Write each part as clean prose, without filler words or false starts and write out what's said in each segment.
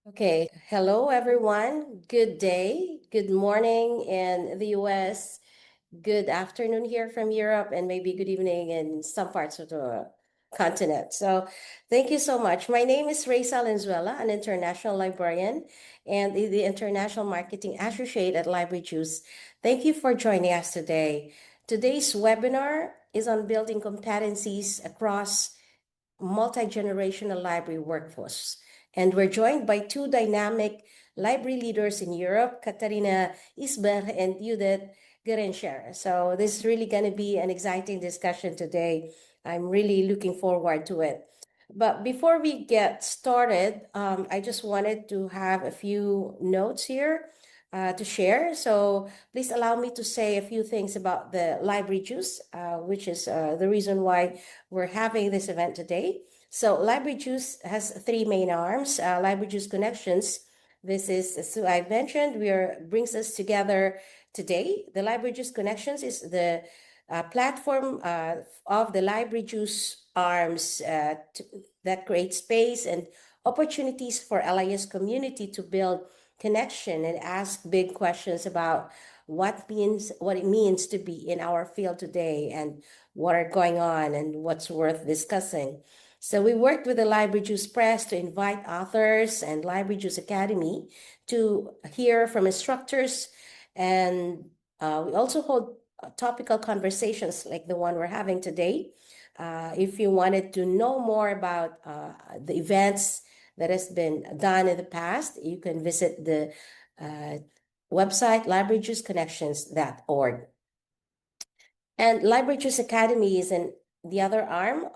Okay, hello everyone. Good day, good morning in the US, good afternoon here from Europe, and maybe good evening in some parts of the continent. So, thank you so much. My name is Ray Valenzuela, an international librarian and the International Marketing Associate at Library Juice. Thank you for joining us today. Today's webinar is on building competencies across multi-generational library workforce. And we're joined by two dynamic library leaders in Europe, Katarina Isberg and Judith Gerenscher. So this is really going to be an exciting discussion today. I'm really looking forward to it. But before we get started, I just wanted to have a few notes here to share. So please allow me to say a few things about the Library Juice, which is the reason why we're having this event today. So Library Juice has three main arms. Library Juice Connections. This is, as I mentioned, brings us together today. The Library Juice Connections is the platform of the Library Juice arms that creates space and opportunities for LIS community to build connection and ask big questions about what it means to be in our field today and what are going on and what's worth discussing. So we worked with the Library Juice Press to invite authors and Library Juice Academy to hear from instructors, and we also hold topical conversations like the one we're having today. If you wanted to know more about the events that has been done in the past, you can visit the website libraryjuiceconnections.org. And Library Juice Academy is the other arm,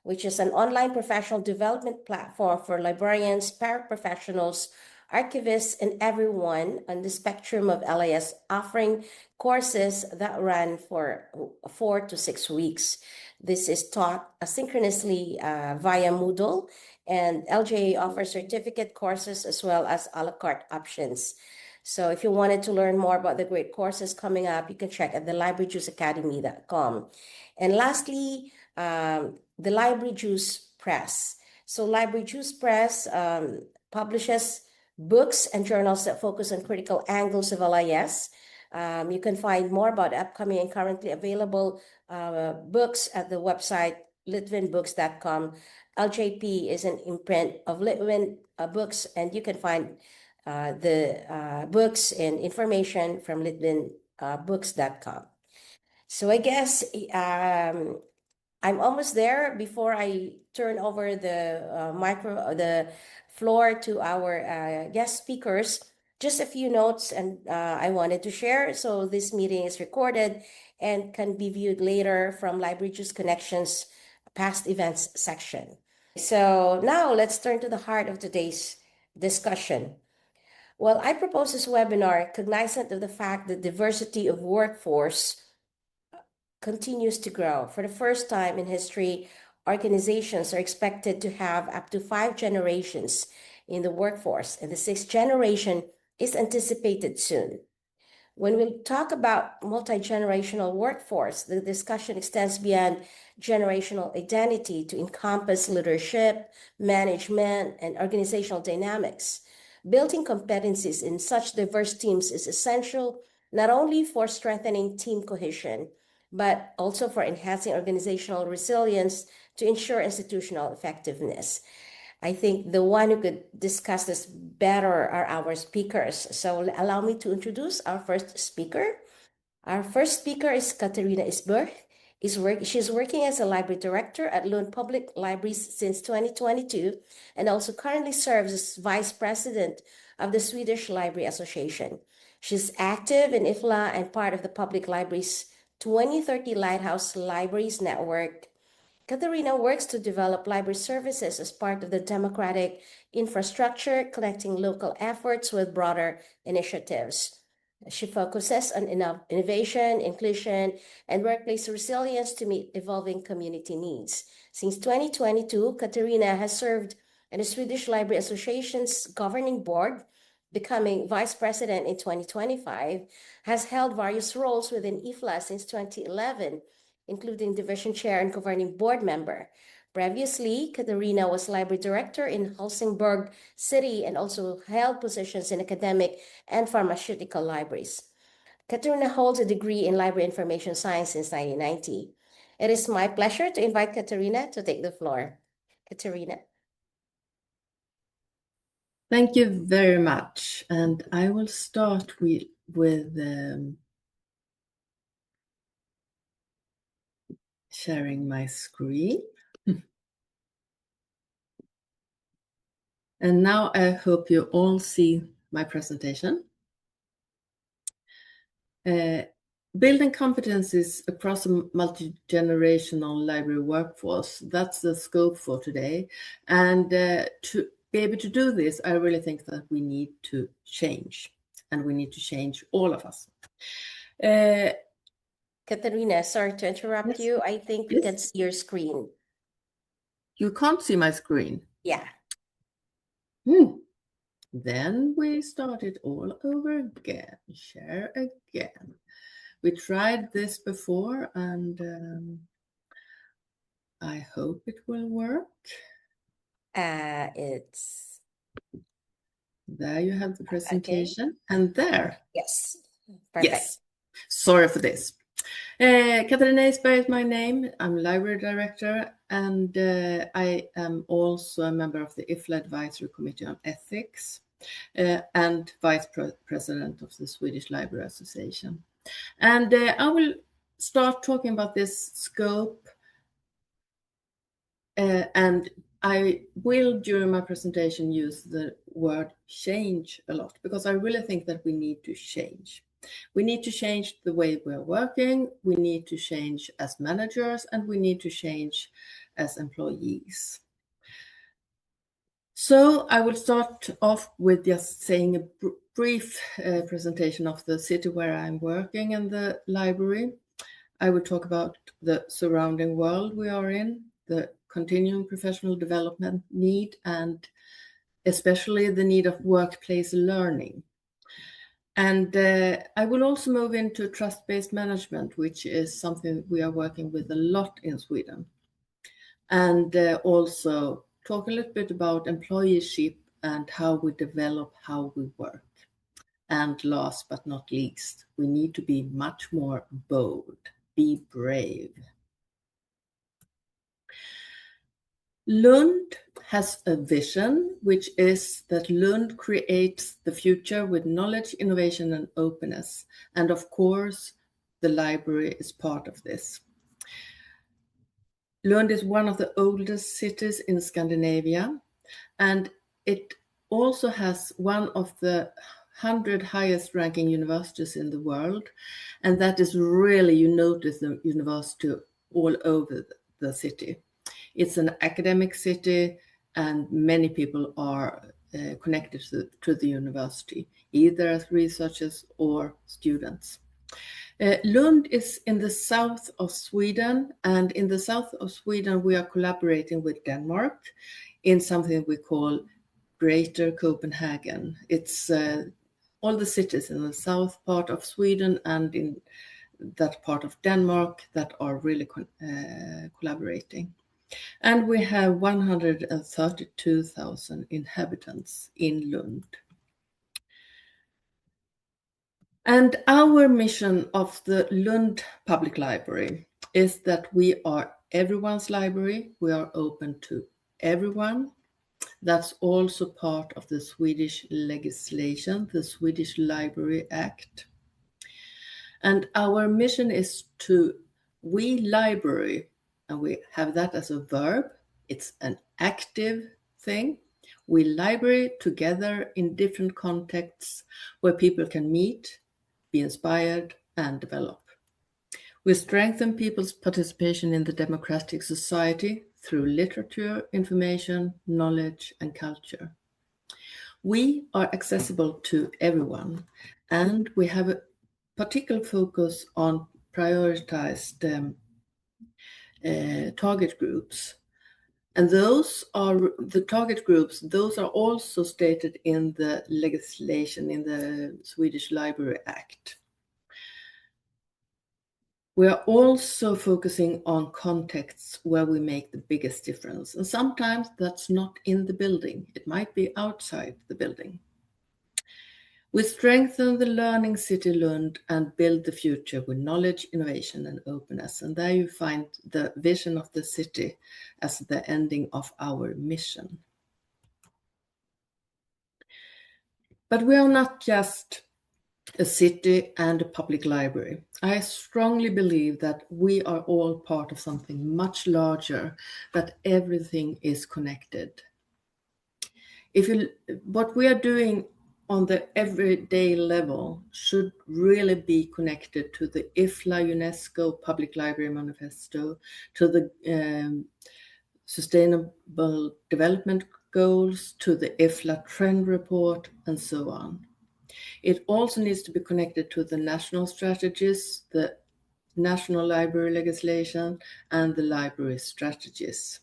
which is an online professional development platform for librarians, paraprofessionals, archivists, and everyone on the spectrum of LIS, offering courses that run for 4 to 6 weeks. This is taught asynchronously via Moodle, and LJA offers certificate courses as well as a la carte options. So if you wanted to learn more about the great courses coming up, you can check at the libraryjuiceacademy.com. And lastly, the Library Juice Press. So Library Juice Press publishes books and journals that focus on critical angles of LIS. You can find more about upcoming and currently available books at the website litwinbooks.com. LJP is an imprint of Litwin Books, and you can find the books and information from litwinbooks.com. So I guess I'm almost there. Before I turn over the floor to our guest speakers, just a few notes and I wanted to share. So this meeting is recorded and can be viewed later from Library Juice Connections past events section. So now let's turn to the heart of today's discussion. Well, I propose this webinar cognizant of the fact that diversity of workforce continues to grow. For the first time in history, organizations are expected to have up to 5 generations in the workforce, and the 6th generation is anticipated soon. When we talk about multi-generational workforce, the discussion extends beyond generational identity to encompass leadership, management, and organizational dynamics. Building competencies in such diverse teams is essential not only for strengthening team cohesion, but also for enhancing organizational resilience to ensure institutional effectiveness. I think the one who could discuss this better are our speakers. So allow me to introduce our first speaker. Our first speaker is Katarina Isberg. She's working as a library director at Lund Public Libraries since 2022 and also currently serves as vice president of the Swedish Library Association. She's active in IFLA and part of the Public Libraries 2030 Lighthouse Libraries Network. Katarina works to develop library services as part of the democratic infrastructure, connecting local efforts with broader initiatives. She focuses on innovation, inclusion, and workplace resilience to meet evolving community needs. Since 2022, Katarina has served on the Swedish Library Association's governing board, becoming vice president in 2025, has held various roles within IFLA since 2011, including division chair and governing board member. Previously, Katarina was library director in Helsingborg City and also held positions in academic and pharmaceutical libraries. Katarina holds a degree in library information science since 1990. It is my pleasure to invite Katarina to take the floor. Katarina. Thank you very much. And I will start with sharing my screen. And now I hope you all see my presentation. Building competencies across a multi-generational library workforce, that's the scope for today. And to be able to do this, I really think that we need to change, and we need to change, all of us. Katarina, sorry to interrupt Yes. you. I think we can see your screen. You can't see my screen? Yeah. Then we start it all over again. Share again. We tried this before, and I hope it will work. It's... There you have the presentation. Okay. And there. Yes. Perfect. Yes. Sorry for this. Katarina Isberg is my name. I'm library director, and I am also a member of the IFLA Advisory Committee on Ethics and vice president of the Swedish Library Association. And I will start talking about this scope, and I will, during my presentation, use the word change a lot, because I really think that we need to change. We need to change the way we're working, we need to change as managers, and we need to change as employees. So I will start off with just saying a brief presentation of the city where I'm working and the library. I will talk about the surrounding world we are in, the continuing professional development need, and especially the need of workplace learning. And I will also move into trust-based management, which is something we are working with a lot in Sweden. And also talk a little bit about employeeship and how we develop how we work. And last but not least, we need to be much more bold, be brave. Lund has a vision, which is that Lund creates the future with knowledge, innovation, and openness. And of course, the library is part of this. Lund is one of the oldest cities in Scandinavia, and it also has one of the 100 highest ranking universities in the world. And that is really, you notice the university all over the city. It's an academic city, and many people are connected to the university, either as researchers or students. Lund is in the south of Sweden, and in the south of Sweden we are collaborating with Denmark in something we call Greater Copenhagen. It's all the cities in the south part of Sweden and in that part of Denmark that are really collaborating. And we have 132,000 inhabitants in Lund. And our mission of the Lund Public Library is that we are everyone's library. We are open to everyone. That's also part of the Swedish legislation, the Swedish Library Act. And our mission is we library, and we have that as a verb. It's an active thing. We library together in different contexts where people can meet, be inspired, and develop. We strengthen people's participation in the democratic society through literature, information, knowledge, and culture. We are accessible to everyone, and we have a particular focus on prioritized target groups. And those are the target groups, those are also stated in the legislation in the Swedish Library Act. We are also focusing on contexts where we make the biggest difference. And sometimes that's not in the building, it might be outside the building. We strengthen the learning city Lund and build the future with knowledge, innovation, and openness. And there you find the vision of the city as the ending of our mission. But we are not just a city and a public library. I strongly believe that we are all part of something much larger, that everything is connected. What we are doing on the everyday level should really be connected to the IFLA UNESCO Public Library Manifesto, to the Sustainable Development Goals, to the IFLA Trend Report, and so on. It also needs to be connected to the national strategies, the national library legislation, and the library strategies.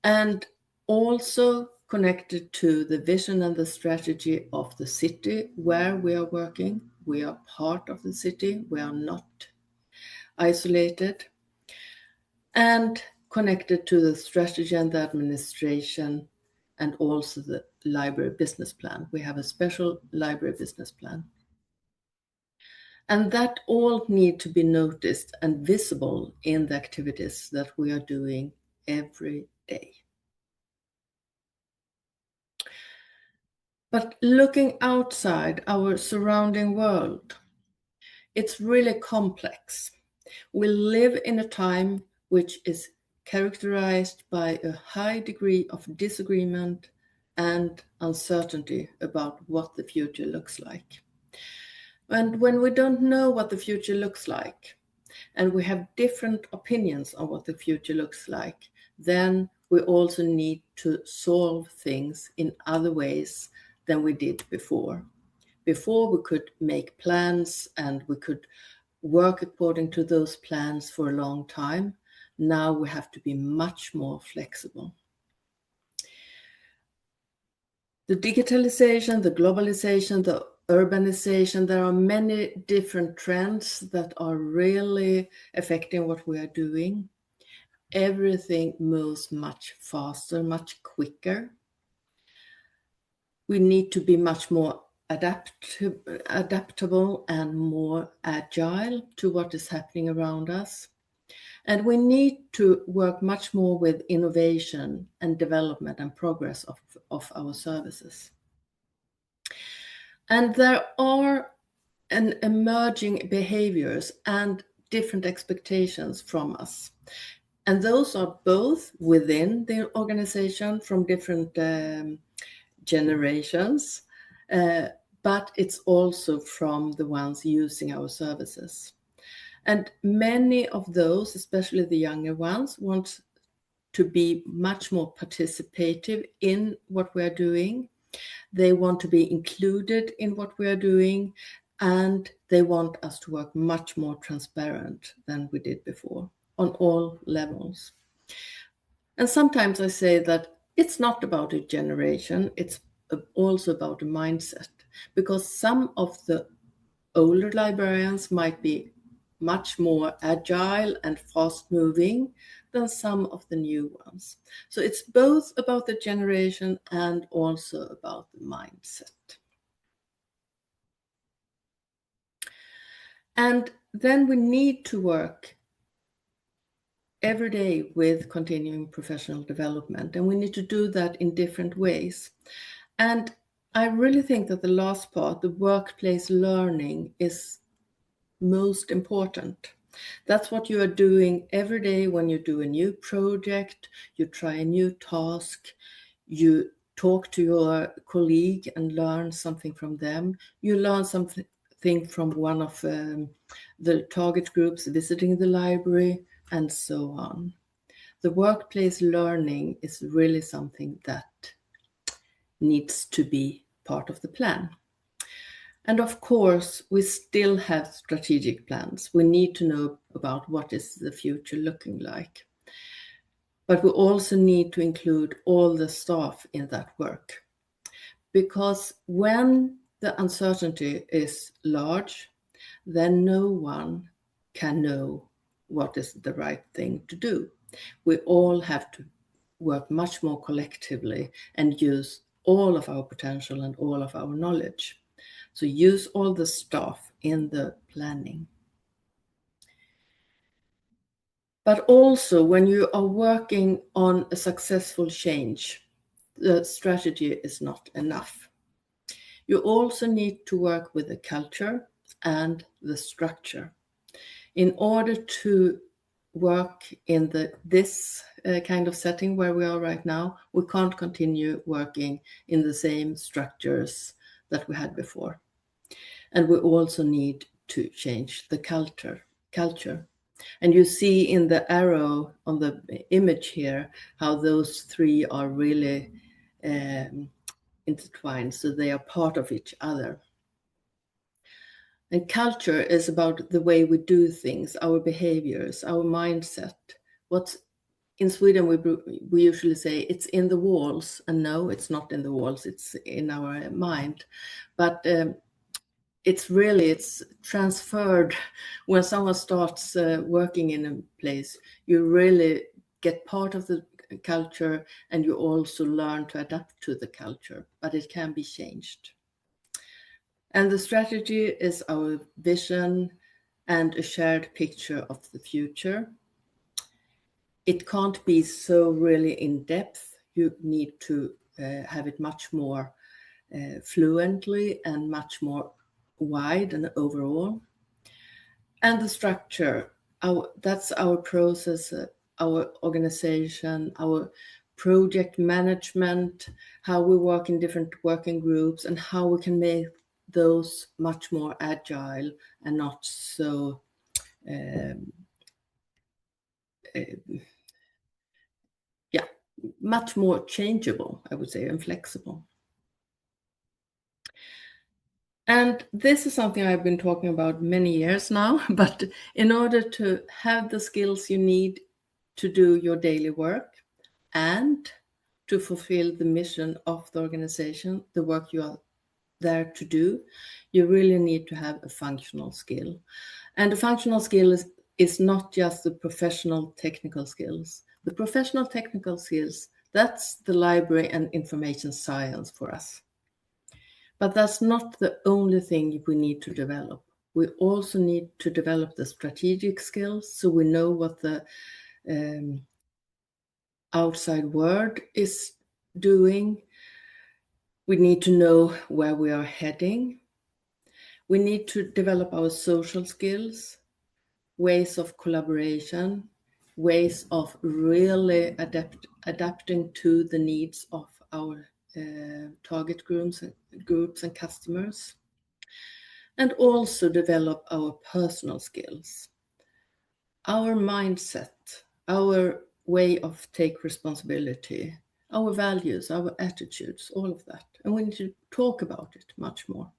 And also connected to the vision and the strategy of the city where we are working. We are part of the city, we are not isolated. And connected to the strategy and the administration, and also the library business plan. We have a special library business plan. And that all need to be noticed and visible in the activities that we are doing every day. But looking outside our surrounding world, it's really complex. We live in a time which is characterized by a high degree of disagreement and uncertainty about what the future looks like. And when we don't know what the future looks like, and we have different opinions on what the future looks like, then we also need to solve things in other ways than we did before. Before, we could make plans and we could work according to those plans for a long time. Now we have to be much more flexible. The digitalization, the globalization, the urbanization, there are many different trends that are really affecting what we are doing. Everything moves much faster, much quicker. We need to be much more adaptable and more agile to what is happening around us. And we need to work much more with innovation and development and progress of our services. And there are emerging behaviors and different expectations from us. And those are both within the organization from different generations, but it's also from the ones using our services. And many of those, especially the younger ones, want to be much more participative in what we are doing. They want to be included in what we are doing, and they want us to work much more transparent than we did before on all levels. And sometimes I say that it's not about a generation, it's also about a mindset, because some of the older librarians might be much more agile and fast moving than some of the new ones. So it's both about the generation and also about the mindset. And then we need to work every day with continuing professional development, and we need to do that in different ways. And I really think that the last part, the workplace learning, is most important. That's what you are doing every day when you do a new project, you try a new task, you talk to your colleague and learn something from them, you learn something from one of the target groups visiting the library, and so on. The workplace learning is really something that needs to be part of the plan. And of course, we still have strategic plans. We need to know about what is the future looking like. But we also need to include all the staff in that work. Because when the uncertainty is large, then no one can know what is the right thing to do. We all have to work much more collectively and use all of our potential and all of our knowledge. So use all the stuff in the planning. But also, when you are working on a successful change, the strategy is not enough. You also need to work with the culture and the structure. In order to work in this kind of setting where we are right now, we can't continue working in the same structures that we had before. And we also need to change the culture. And you see in the arrow on the image here how those three are really intertwined, so they are part of each other. And culture is about the way we do things, our behaviors, our mindset. What's in Sweden, we usually say it's in the walls, and no, it's not in the walls, it's in our mind. But it's transferred. When someone starts working in a place, you really get part of the culture, and you also learn to adapt to the culture, but it can be changed. And the strategy is our vision and a shared picture of the future. It can't be so really in depth. You need to have it much more fluently and much more wide and overall. And the structure, that's our process, our organization, our project management, how we work in different working groups, and how we can make those much more agile and not so much more changeable, I would say, and flexible. And this is something I've been talking about many years now, but in order to have the skills you need to do your daily work and to fulfill the mission of the organization, the work you are there to do, you really need to have a functional skill. And a functional skill is not just the professional technical skills. The professional technical skills, that's the library and information science for us. But that's not the only thing we need to develop. We also need to develop the strategic skills so we know what the outside world is doing. We need to know where we are heading. We need to develop our social skills, ways of collaboration, ways of really adapting to the needs of our target groups and customers, and also develop our personal skills, our mindset, our way of take responsibility, our values, our attitudes, all of that. And we need to talk about it much more.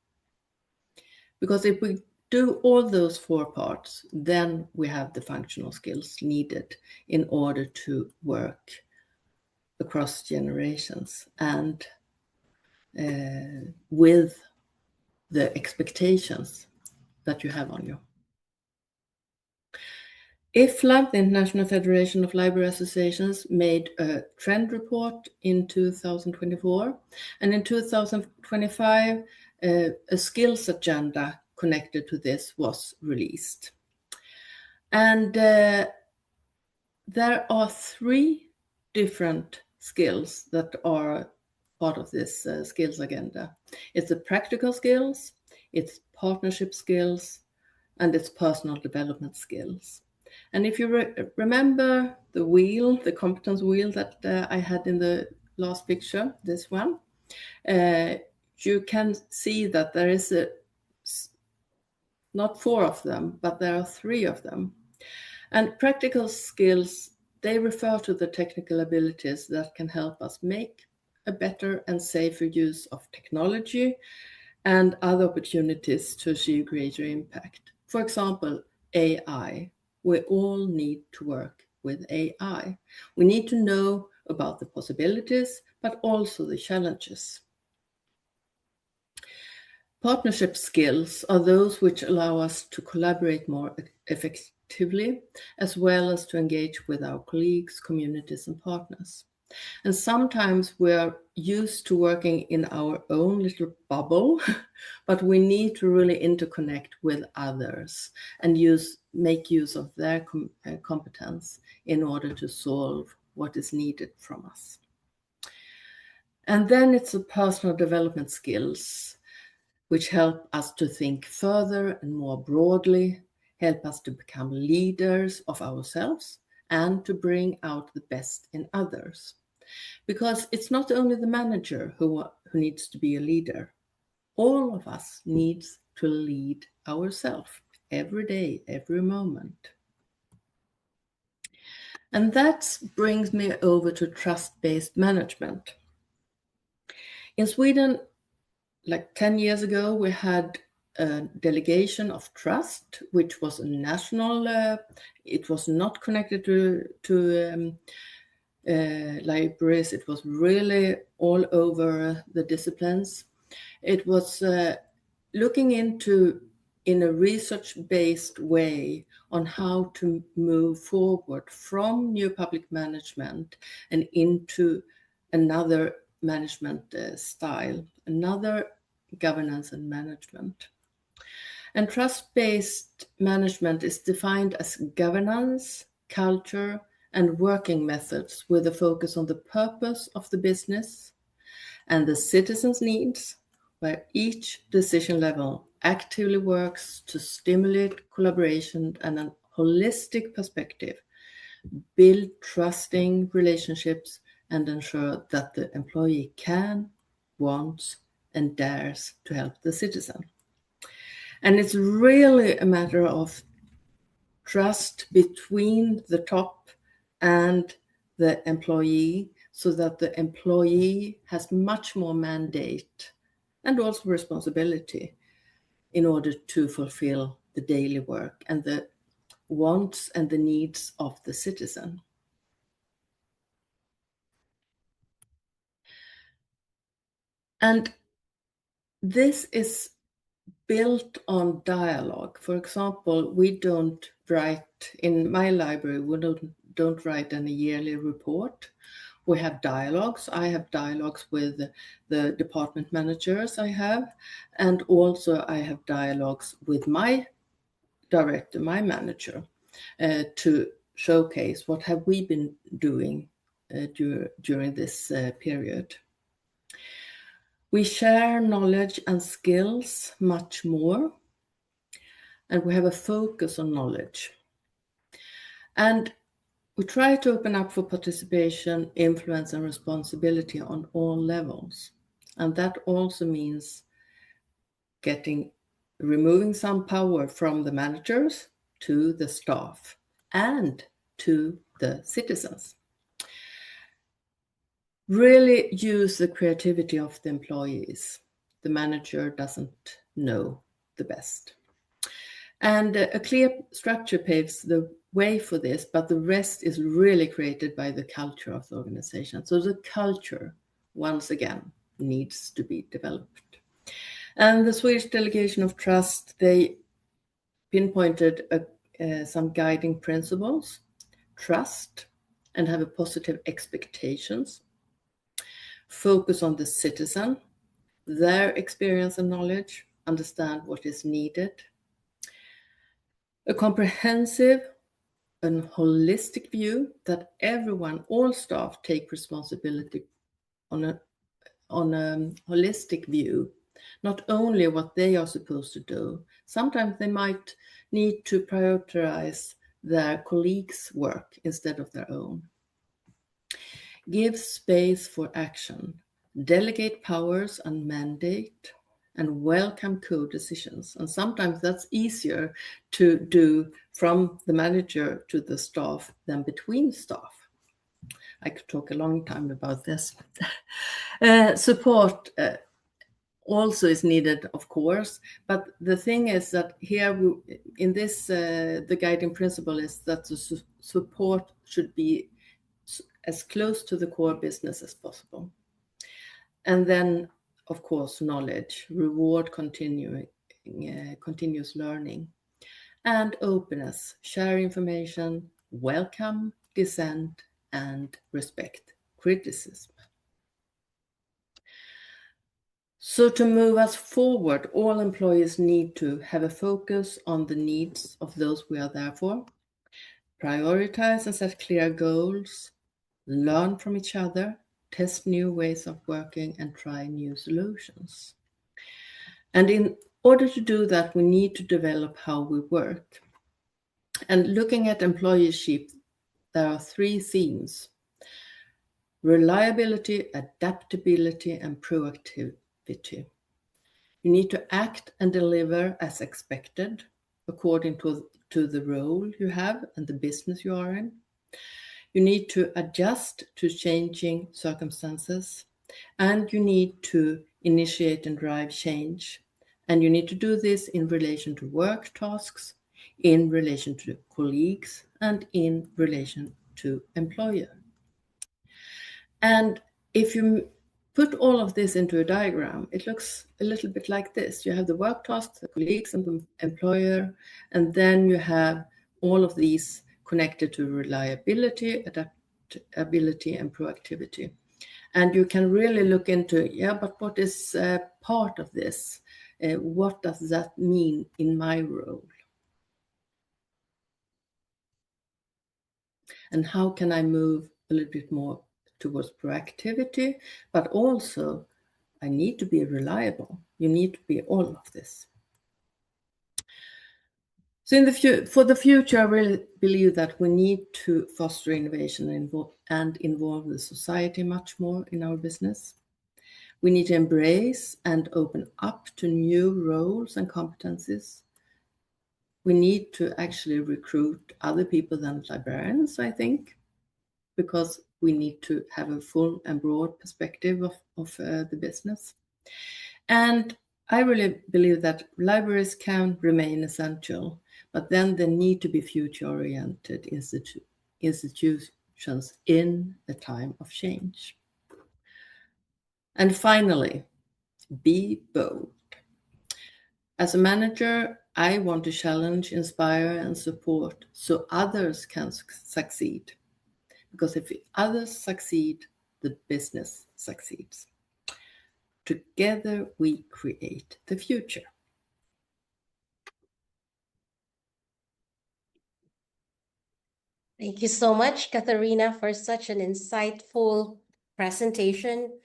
Because if we do all those four parts, then we have the functional skills needed in order to work across generations and with the expectations that you have on you. IFLA, the International Federation of Library Associations, made a trend report in 2024, and in 2025, a skills agenda connected to this was released. And there are three different skills that are part of this skills agenda. It's the practical skills, it's partnership skills, and it's personal development skills. And if you remember the wheel, the competence wheel that I had in the last picture, this one, you can see that there is not four of them, but there are three of them. And practical skills, they refer to the technical abilities that can help us make a better and safer use of technology and other opportunities to achieve greater impact. For example, AI. We all need to work with AI. We need to know about the possibilities, but also the challenges. Partnership skills are those which allow us to collaborate more effectively, as well as to engage with our colleagues, communities, and partners. And sometimes we're used to working in our own little bubble, but we need to really interconnect with others and make use of their competence in order to solve what is needed from us. And then it's the personal development skills, which help us to think further and more broadly, help us to become leaders of ourselves, and to bring out the best in others. Because it's not only the manager who needs to be a leader. All of us needs to lead ourselves every day, every moment. And that brings me over to trust-based management. In Sweden, like 10 years ago, we had a delegation of trust, which was a national, it was not connected to libraries. It was really all over the disciplines. It was looking into, in a research-based way, on how to move forward from new public management and into another management style, another governance and management. And trust-based management is defined as governance, culture, and working methods with a focus on the purpose of the business and the citizens' needs, where each decision level actively works to stimulate collaboration and a holistic perspective, build trusting relationships, and ensure that the employee can, wants, and dares to help the citizen. And it's really a matter of trust between the top and the employee, so that the employee has much more mandate and also responsibility in order to fulfill the daily work and the wants and the needs of the citizen. And this is built on dialogue. For example, we don't write, in my library, we don't write any yearly report. We have dialogues. I have dialogues with the department managers I have, and also I have dialogues with my director, my manager, to showcase what have we been doing during this period. We share knowledge and skills much more, and we have a focus on knowledge. And we try to open up for participation, influence, and responsibility on all levels. And that also means removing some power from the managers to the staff and to the citizens. Really use the creativity of the employees. The manager doesn't know the best. And a clear structure paves the way for this, but the rest is really created by the culture of the organization. So the culture, once again, needs to be developed. And the Swedish Delegation of Trust, they pinpointed some guiding principles: trust and have a positive expectations, focus on the citizen, their experience and knowledge, understand what is needed, a comprehensive and holistic view that everyone, all staff, take responsibility on a holistic view, not only what they are supposed to do. Sometimes they might need to prioritize their colleagues' work instead of their own. Give space for action, delegate powers and mandate, and welcome co-decisions. And sometimes that's easier to do from the manager to the staff than between staff. I could talk a long time about this. Support also is needed, of course, but the thing is that here in this, the guiding principle is that the support should be as close to the core business as possible. And then, of course, knowledge, reward continuous learning, and openness, share information, welcome dissent, and respect criticism. So, to move us forward, all employees need to have a focus on the needs of those we are there for, prioritize and set clear goals, learn from each other, test new ways of working, and try new solutions. And in order to do that, we need to develop how we work. And looking at employeeship, there are three themes: reliability, adaptability, and proactivity. You need to act and deliver as expected according to the role you have and the business you are in. You need to adjust to changing circumstances, and you need to initiate and drive change. And you need to do this in relation to work tasks, in relation to colleagues, and in relation to employer. And if you put all of this into a diagram, it looks a little bit like this. You have the work tasks, the colleagues, and the employer, and then you have all of these connected to reliability, adaptability, and proactivity. And you can really look into, but what is part of this? What does that mean in my role? And how can I move a little bit more towards proactivity, but also I need to be reliable. You need to be all of this. So for the future, I really believe that we need to foster innovation and involve the society much more in our business. We need to embrace and open up to new roles and competencies. We need to actually recruit other people than librarians, I think, because we need to have a full and broad perspective of the business. And I really believe that libraries can remain essential, but then they need to be future-oriented institutions in a time of change. And finally, be bold. As a manager, I want to challenge, inspire, and support so others can succeed. Because if others succeed, the business succeeds. Together, we create the future. Thank you so much, Katharina, for such an insightful presentation.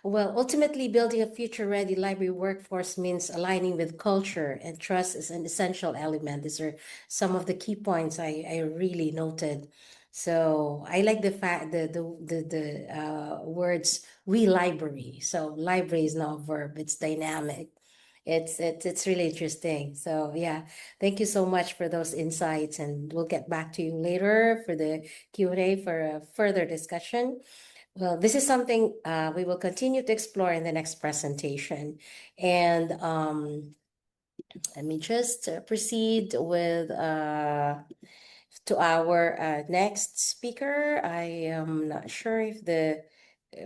Well, ultimately, building a future-ready library workforce means aligning with culture, and trust is an essential element. These are some of the key points I really noted. So I like the fact the words "we library." So library is not a verb; it's dynamic. It's really interesting. So yeah, thank you so much for those insights, and we'll get back to you later for the Q&A for a further discussion. Well, this is something we will continue to explore in the next presentation. And let me just proceed with to our next speaker. I am not sure if the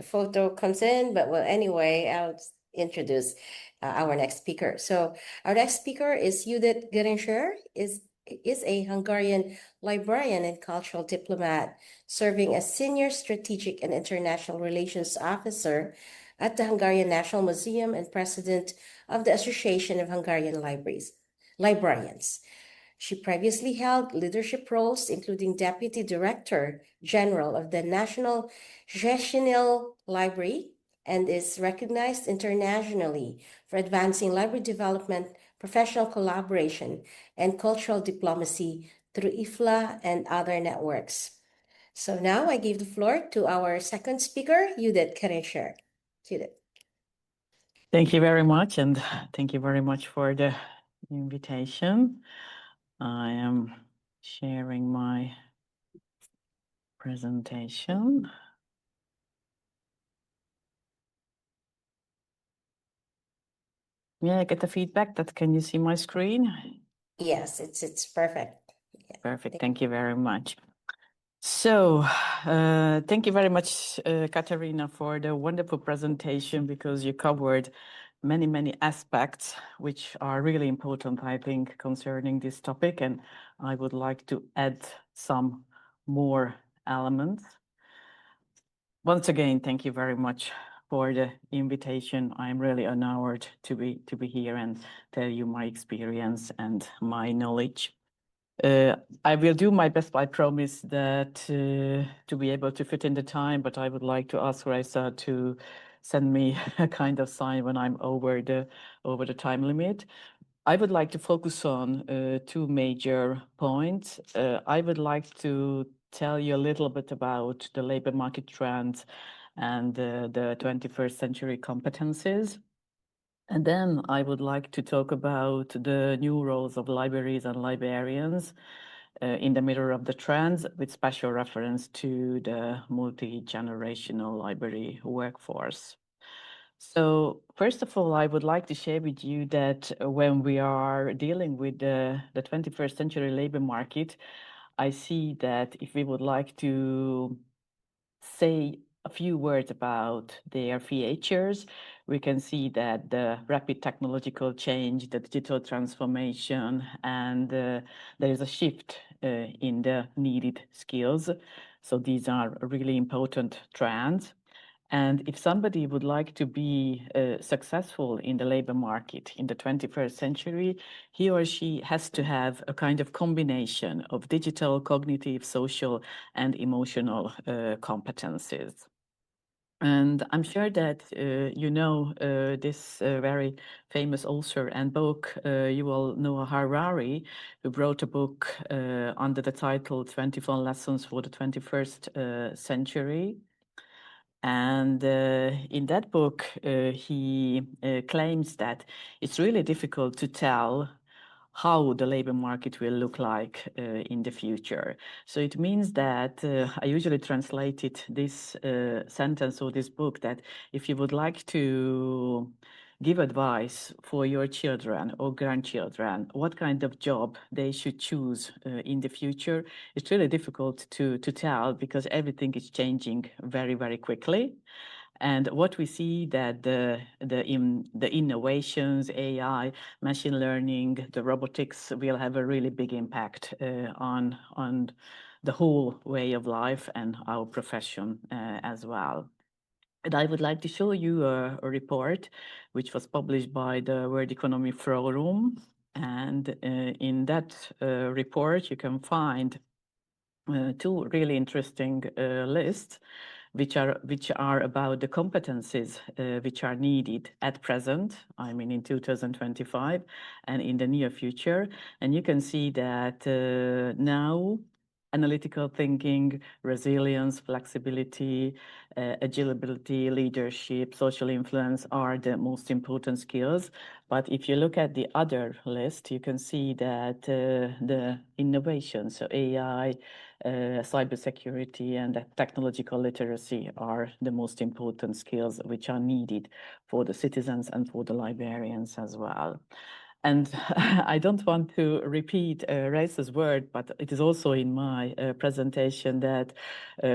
photo comes in, but well, anyway, I'll introduce our next speaker. So our next speaker is Judith Geringer, is a Hungarian librarian and cultural diplomat, serving as Senior Strategic and International Relations Officer at the Hungarian National Museum and President of the Association of Hungarian Librarians. She previously held leadership roles, including Deputy Director General of the National National Library, and is recognized internationally for advancing library development, professional collaboration, and cultural diplomacy through IFLA and other networks. So now I give the floor to our second speaker, Judith Keresher. Judith. Thank you very much, and thank you very much for the invitation. I am sharing my presentation. Yeah, I get the feedback that can you see my screen? Yes, it's perfect. Yeah. Perfect. Thank you very much. So, thank you very much, Katarina, for the wonderful presentation, because you covered many, many aspects which are really important, I think, concerning this topic. And I would like to add some more elements. Once again, thank you very much for the invitation. I'm really honored to be here and tell you my experience and my knowledge. I will do my best. I promise that to be able to fit in the time, but I would like to ask Raisa to send me a kind of sign when I'm over the time limit. I would like to focus on two major points. I would like to tell you a little bit about the labor market trends and the 21st century competencies. And then I would like to talk about the new roles of libraries and librarians in the mirror of the trends, with special reference to the multi-generational library workforce. So first of all, I would like to share with you that when we are dealing with the 21st century labor market, I see that if we would like to say a few words about their features, we can see that the rapid technological change, the digital transformation, and there is a shift in the needed skills. So these are really important trends. And if somebody would like to be successful in the labor market in the 21st century, he or she has to have a kind of combination of digital, cognitive, social, and emotional competencies. And I'm sure that you know this very famous author and book. You all know Harari, who wrote a book under the title 21 Lessons for the 21st Century. And in that book, he claims that it's really difficult to tell how the labor market will look like in the future. So it means that I usually translated this sentence or this book that if you would like to give advice for your children or grandchildren, what kind of job they should choose in the future, it's really difficult to tell, because everything is changing very, very quickly. And what we see that the innovations, AI, machine learning, the robotics will have a really big impact on the whole way of life and our profession as well. And I would like to show you a report which was published by the World Economic Forum. And in that report, you can find two really interesting lists, which are about the competencies which are needed at present, I mean in 2025, and in the near future. And you can see that now analytical thinking, resilience, flexibility, agility, leadership, social influence are the most important skills. But if you look at the other list, you can see that the innovations, so AI, cybersecurity, and technological literacy are the most important skills which are needed for the citizens and for the librarians as well. And I don't want to repeat Reisa's word, but it is also in my presentation that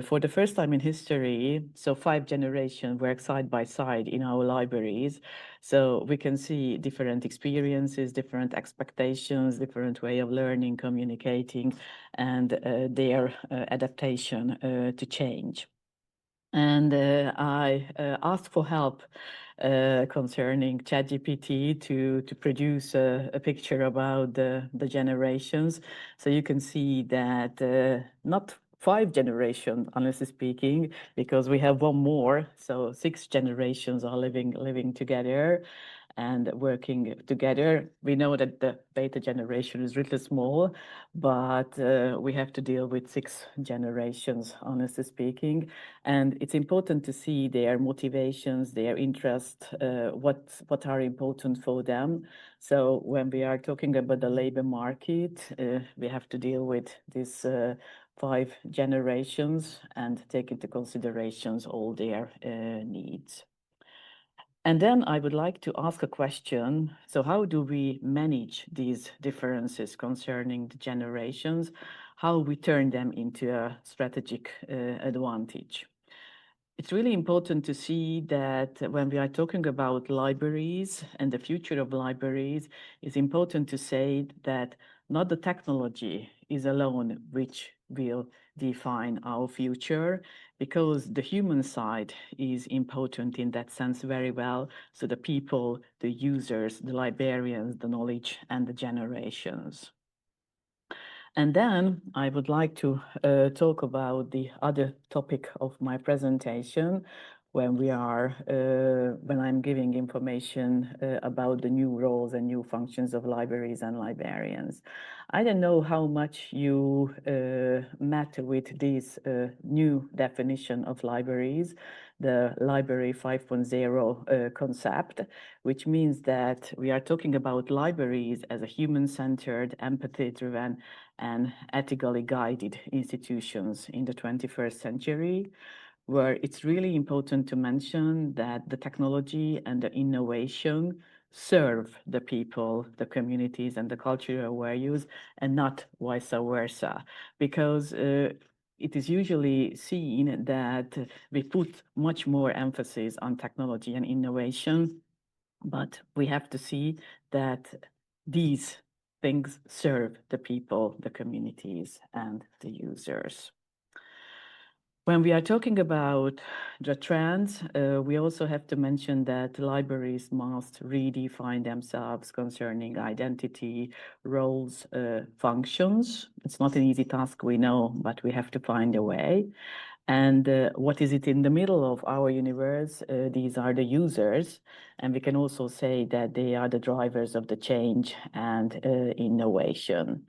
for the first time in history, so 5 generations work side by side in our libraries. So we can see different experiences, different expectations, different way of learning, communicating, and their adaptation to change. And I asked for help concerning ChatGPT to produce a picture about the generations. So you can see that not 5 generations, honestly speaking, because we have one more. So 6 generations are living together and working together. We know that the beta generation is really small, but we have to deal with 6 generations, honestly speaking. And it's important to see their motivations, their interests, what are important for them. So when we are talking about the labor market, we have to deal with these 5 generations and take into considerations all their needs. And then I would like to ask a question. So how do we manage these differences concerning the generations? How we turn them into a strategic advantage? It's really important to see that when we are talking about libraries and the future of libraries, it's important to say that not the technology is alone which will define our future, because the human side is important in that sense very well. So the people, the users, the librarians, the knowledge, and the generations. And then I would like to talk about the other topic of my presentation when I'm giving information about the new roles and new functions of libraries and librarians. I don't know how much you met with this new definition of libraries, the Library 5.0 concept, which means that we are talking about libraries as a human-centered, empathy-driven, and ethically guided institutions in the 21st century, where it's really important to mention that the technology and the innovation serve the people, the communities, and the cultural values, and not vice versa. Because it is usually seen that we put much more emphasis on technology and innovation, but we have to see that these things serve the people, the communities, and the users. When we are talking about the trends, we also have to mention that libraries must redefine themselves concerning identity, roles, functions. It's not an easy task, we know, but we have to find a way. And what is it in the middle of our universe? These are the users. And we can also say that they are the drivers of the change and innovation.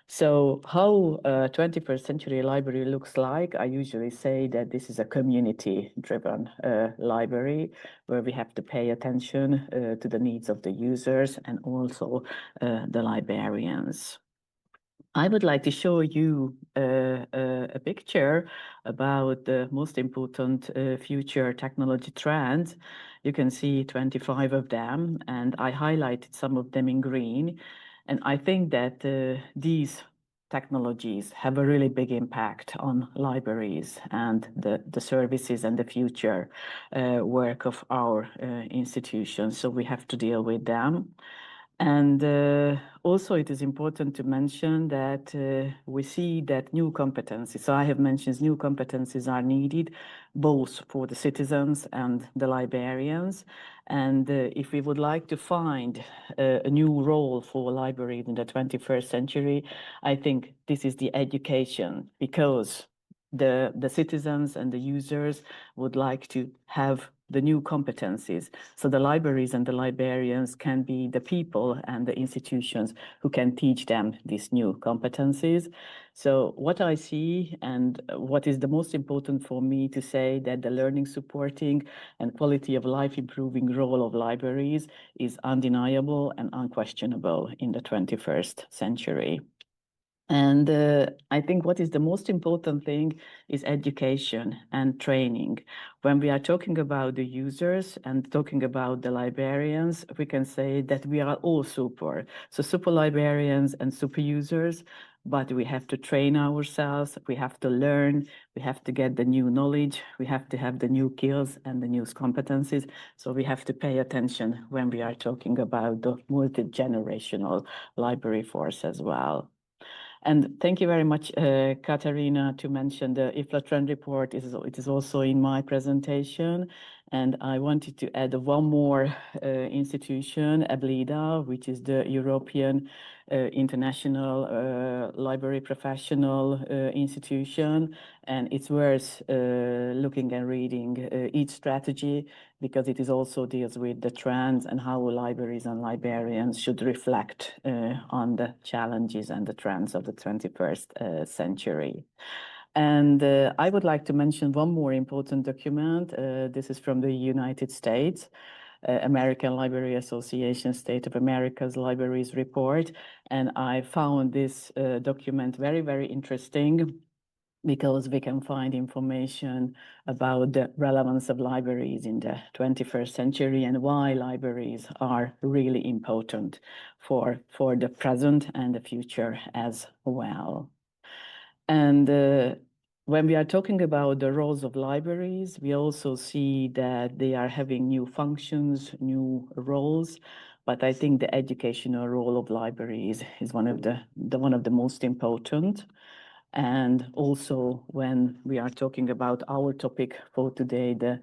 So how a 21st century library looks like, I usually say that this is a community-driven library where we have to pay attention to the needs of the users and also the librarians. I would like to show you a picture about the most important future technology trends. You can see 25 of them, and I highlighted some of them in green. And I think that these technologies have a really big impact on libraries and the services and the future work of our institutions. So we have to deal with them. And also it is important to mention that we see that new competencies, so I have mentioned new competencies are needed both for the citizens and the librarians. And if we would like to find a new role for libraries in the 21st century, I think this is the education, because the citizens and the users would like to have the new competencies. So the libraries and the librarians can be the people and the institutions who can teach them these new competencies. So what I see and what is the most important for me to say that the learning supporting and quality of life improving role of libraries is undeniable and unquestionable in the 21st century. And I think what is the most important thing is education and training. When we are talking about the users and talking about the librarians, we can say that we are all super. So super librarians and super users, but we have to train ourselves, we have to learn, we have to get the new knowledge, we have to have the new skills and the new competencies. So we have to pay attention when we are talking about the multi-generational library force as well. And thank you very much, Katarina, to mention the IFLA trend report. It is also in my presentation. And I wanted to add one more institution, EBLIDA, which is the European International Library Professional Institution. And it's worth looking and reading each strategy, because it is also deals with the trends and how libraries and librarians should reflect on the challenges and the trends of the 21st century. And I would like to mention one more important document. This is from the United States, American Library Association State of America's Libraries Report. And I found this document very, very interesting, because we can find information about the relevance of libraries in the 21st century and why libraries are really important for the present and the future as well. And when we are talking about the roles of libraries, we also see that they are having new functions, new roles. But I think the educational role of libraries is one of the most important. And also, when we are talking about our topic for today, the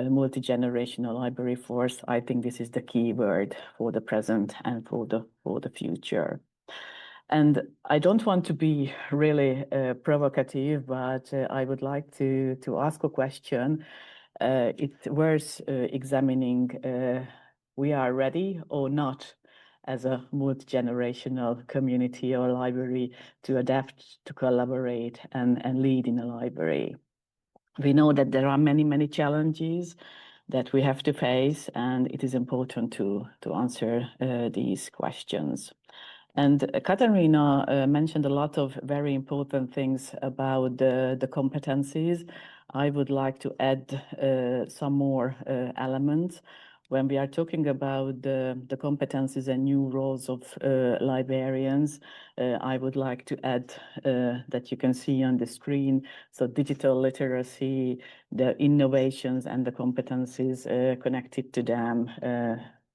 multi-generational library force, I think this is the key word for the present and for the future. And I don't want to be really provocative, but I would like to ask a question. It's worth examining. We are ready or not as a multi-generational community or library to adapt, to collaborate, and lead in a library. We know that there are many, many challenges that we have to face, and it is important to answer these questions. And Katarina mentioned a lot of very important things about the competencies. I would like to add some more elements. When we are talking about the competencies and new roles of librarians, I would like to add that you can see on the screen, so digital literacy, the innovations and the competencies connected to them.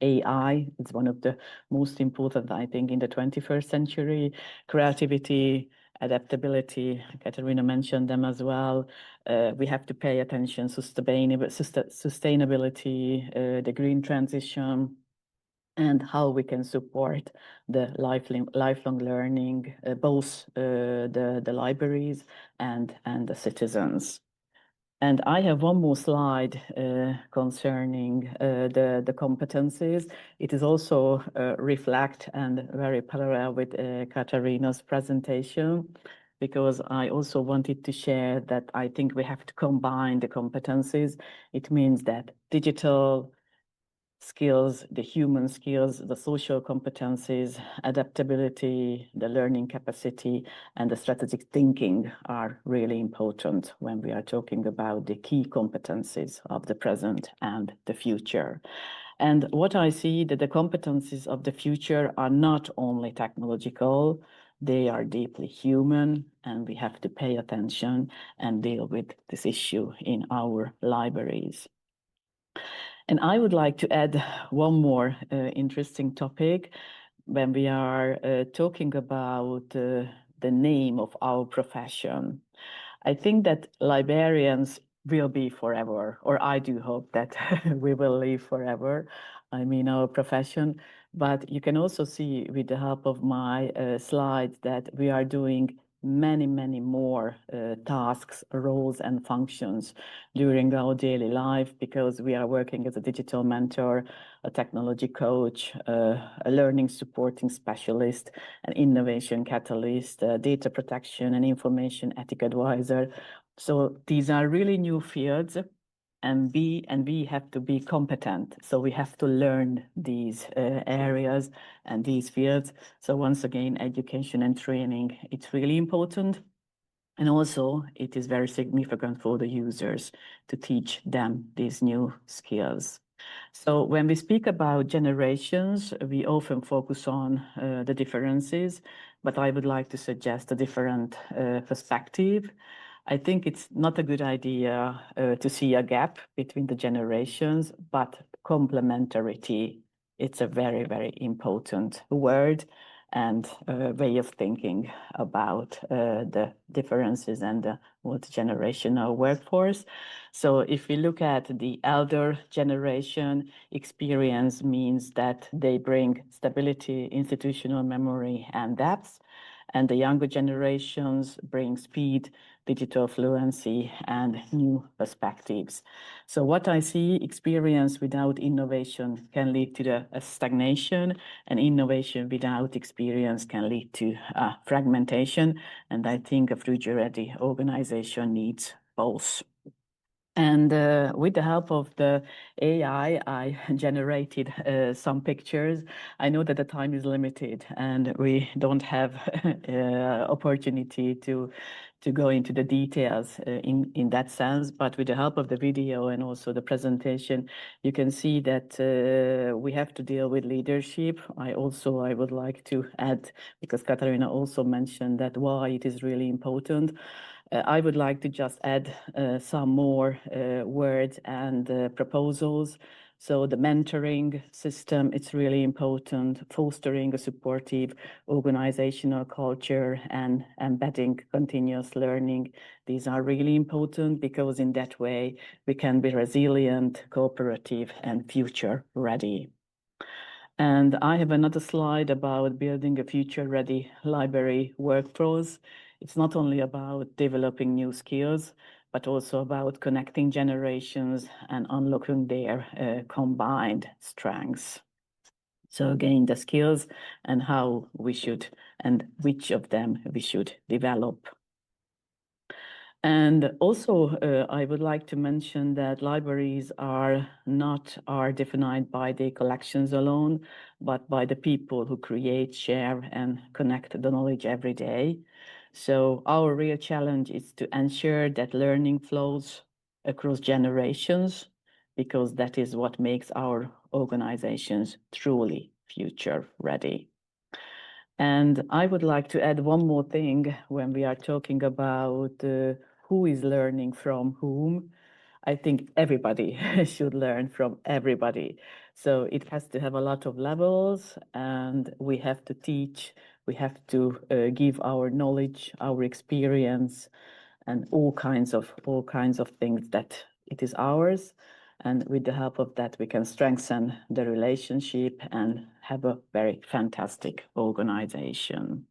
AI is one of the most important, I think, in the 21st century. Creativity, adaptability, Katarina mentioned them as well. We have to pay attention to sustainability, the green transition, and how we can support the lifelong learning, both the libraries and the citizens. And I have one more slide concerning the competencies. It is also reflect and very parallel with Katarina's presentation, because I also wanted to share that I think we have to combine the competencies. It means that digital skills, the human skills, the social competencies, adaptability, the learning capacity, and the strategic thinking are really important when we are talking about the key competencies of the present and the future. And what I see that the competencies of the future are not only technological, they are deeply human, and we have to pay attention and deal with this issue in our libraries. And I would like to add one more interesting topic when we are talking about the name of our profession. I think that librarians will be forever, or I do hope that we will live forever. I mean, our profession. But you can also see with the help of my slides that we are doing many, many more tasks, roles, and functions during our daily life, because we are working as a digital mentor, a technology coach, a learning supporting specialist, an innovation catalyst, data protection and information ethic advisor. So these are really new fields, and we have to be competent. So we have to learn these areas and these fields. So once again, education and training, it's really important. And also, it is very significant for the users to teach them these new skills. So when we speak about generations, we often focus on the differences, but I would like to suggest a different perspective. I think it's not a good idea to see a gap between the generations, but complementarity. It's a very, very important word and way of thinking about the differences and the multi-generational workforce. So if we look at the elder generation, experience means that they bring stability, institutional memory, and depth. And the younger generations bring speed, digital fluency, and new perspectives. So what I see, experience without innovation can lead to a stagnation, and innovation without experience can lead to fragmentation. And I think a future-ready organization needs both. And with the help of the AI, I generated some pictures. I know that the time is limited and we don't have opportunity to go into the details in that sense, but with the help of the video and also the presentation, you can see that we have to deal with leadership. I would like to add, because Katarina also mentioned that why it is really important. I would like to just add some more words and proposals. So the mentoring system, it's really important, fostering a supportive organizational culture and embedding continuous learning. These are really important because in that way we can be resilient, cooperative, and future ready. And I have another slide about building a future-ready library workforce. It's not only about developing new skills, but also about connecting generations and unlocking their combined strengths. So again, the skills and how we should, and which of them we should develop. And also, I would like to mention that libraries are defined by the collections alone, but by the people who create, share, and connect the knowledge every day. So our real challenge is to ensure that learning flows across generations, because that is what makes our organizations truly future ready. And I would like to add one more thing when we are talking about who is learning from whom. I think everybody should learn from everybody. So it has to have a lot of levels, and we have to teach, we have to give our knowledge, our experience, and all kinds of things that it is ours. And with the help of that, we can strengthen the relationship and have a very fantastic organization.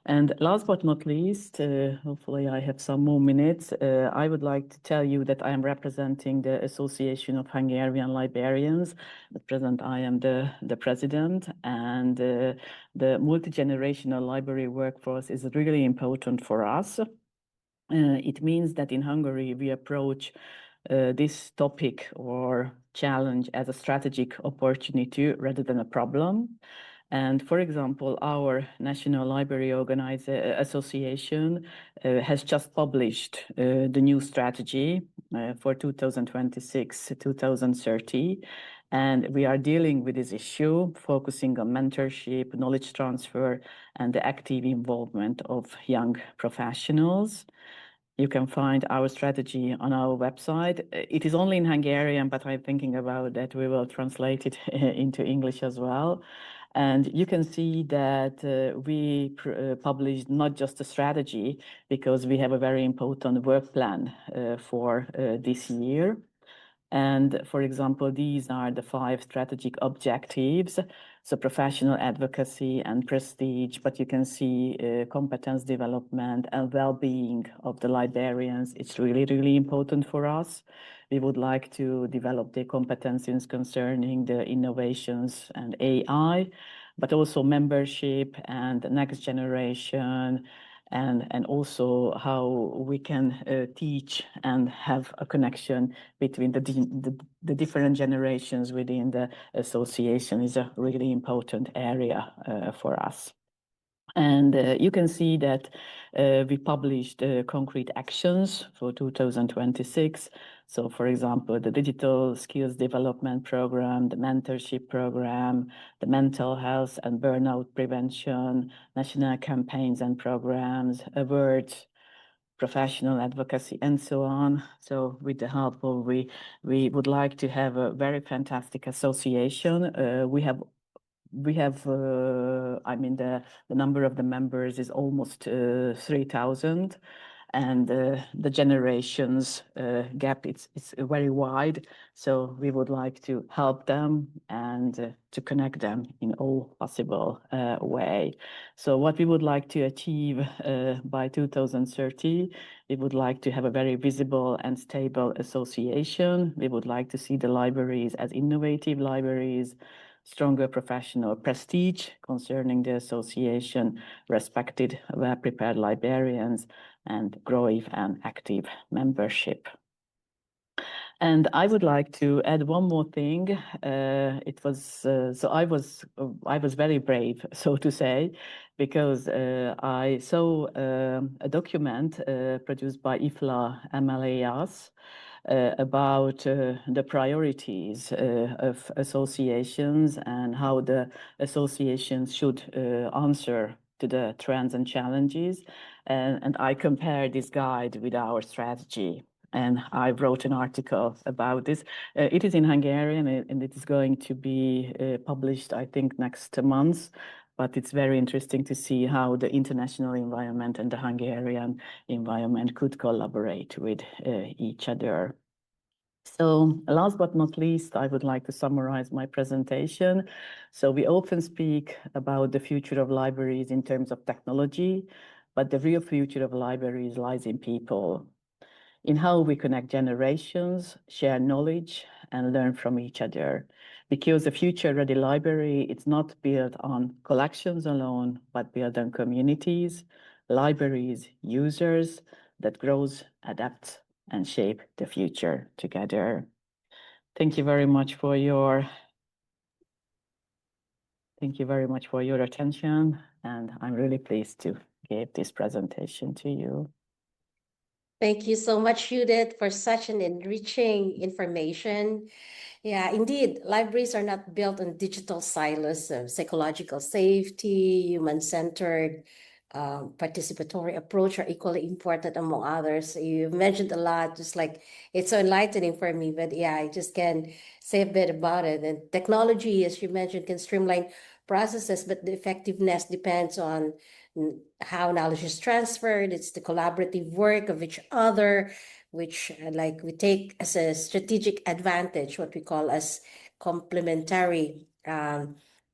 And last but not least, hopefully I have some more minutes, I would like to tell you that I am representing the Association of Hungarian Librarians. At present, I am the president, and the multi-generational library workforce is really important for us. It means that in Hungary, we approach this topic or challenge as a strategic opportunity rather than a problem. And for example, our National Library Association has just published the new strategy for 2026-2030. And we are dealing with this issue, focusing on mentorship, knowledge transfer, and the active involvement of young professionals. You can find our strategy on our website. It is only in Hungarian, but I'm thinking about that we will translate it into English as well. And you can see that we published not just a strategy, because we have a very important work plan for this year. And for example, these are the 5 strategic objectives. So professional advocacy and prestige, but you can see competence development and well-being of the librarians. It's really, really important for us. We would like to develop the competencies concerning the innovations and AI, but also membership and the next generation, and also how we can teach and have a connection between the different generations within the association is a really important area for us. And you can see that we published concrete actions for 2026. So, for example, the digital skills development program, the mentorship program, the mental health and burnout prevention, national campaigns and programs, awards, professional advocacy, and so on. So with the help of, we would like to have a very fantastic association. I mean, the number of the members is almost 3,000, and the generations gap, it's very wide. So we would like to help them and to connect them in all possible way. So what we would like to achieve by 2030, we would like to have a very visible and stable association. We would like to see the libraries as innovative libraries, stronger professional prestige concerning the association, respected, well-prepared librarians, and growing and active membership. And I would like to add one more thing. It was so I was very brave, so to say, because I saw a document produced by IFLA MLAS about the priorities of associations and how the associations should answer to the trends and challenges. And I compared this guide with our strategy. And I wrote an article about this. It is in Hungarian and it is going to be published, I think, next month. But it's very interesting to see how the international environment and the Hungarian environment could collaborate with each other. So last but not least, I would like to summarize my presentation. So we often speak about the future of libraries in terms of technology, but the real future of libraries lies in people, in how we connect generations, share knowledge, and learn from each other. Because a future-ready library, it's not built on collections alone, but built on communities, libraries, users that grows, adapts, and shape the future together. Thank you very much for your attention, and I'm really pleased to give this presentation to you. Thank you so much, Judith, for such an enriching information. Yeah, indeed, libraries are not built on digital silos of psychological safety, human-centered, participatory approach are equally important among others. You mentioned a lot, just like it's so enlightening for me, but yeah, I just can say a bit about it. And technology, as you mentioned, can streamline processes, but the effectiveness depends on how knowledge is transferred. It's the collaborative work of each other, which like we take as a strategic advantage, what we call as complementary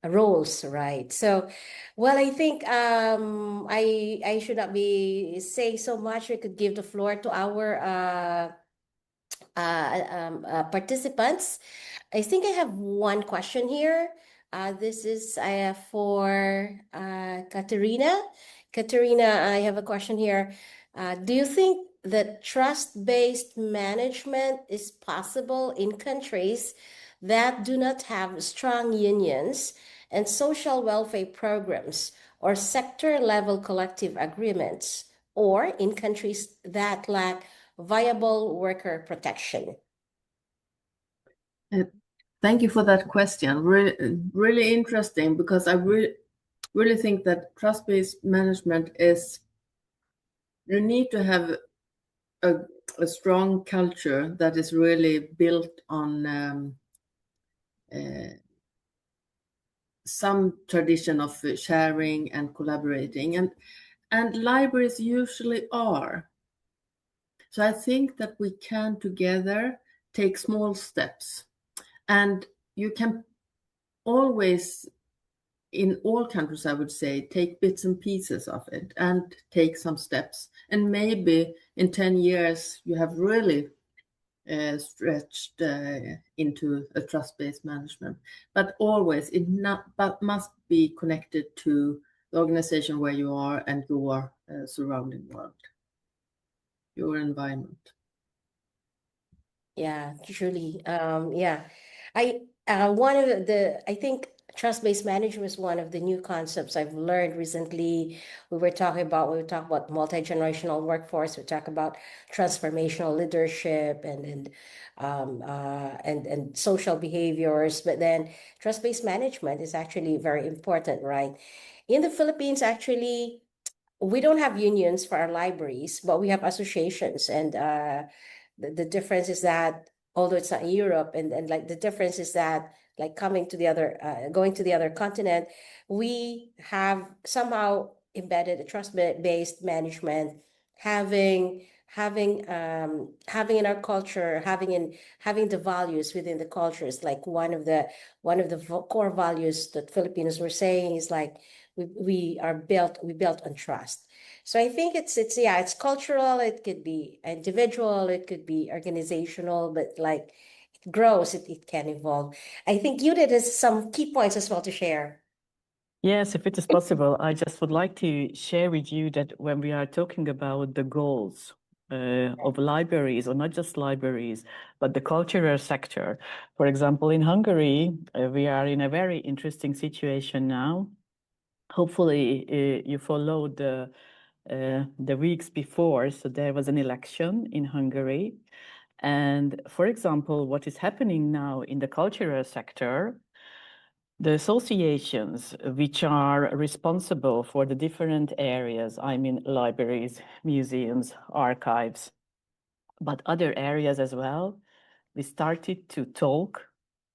roles, right? So, well, I think I should not be saying so much. We could give the floor to our participants. I think I have one question here. This is for Katerina. Katerina, I have a question here. Do you think that trust-based management is possible in countries that do not have strong unions and social welfare programs or sector-level collective agreements, or in countries that lack viable worker protection? Thank you for that question. Really interesting, because I really think that trust-based management is, you need to have a strong culture that is really built on some tradition of sharing and collaborating, and libraries usually are. So I think that we can together take small steps, and you can always, in all countries, I would say, take bits and pieces of it and take some steps. And maybe in 10 years, you have really stretched into a trust-based management. But always, but must be connected to the organization where you are and your surrounding world, your environment. Yeah, truly. Yeah, I think trust-based management is one of the new concepts I've learned recently. We were talking about multi-generational workforce. We talk about transformational leadership and social behaviors. But then trust-based management is actually very important, right? In the Philippines, actually, we don't have unions for our libraries, but we have associations, and the difference is that although it's not in Europe, and like the difference is that like going to the other continent, we have somehow embedded a trust-based management, having in our culture, having the values within the cultures. Like one of the core values that Filipinos were saying is like we built on trust. So I think it's cultural, it could be individual, it could be organizational, but like it grows, it can evolve. I think Judith has some key points as well to share. Yes, if it is possible, I just would like to share with you that when we are talking about the goals of libraries, or not just libraries, but the cultural sector. For example, in Hungary, we are in a very interesting situation now. Hopefully, you followed the weeks before. So there was an election in Hungary. And for example, what is happening now in the cultural sector, the associations which are responsible for the different areas, I mean, libraries, museums, archives, but other areas as well, we started to talk,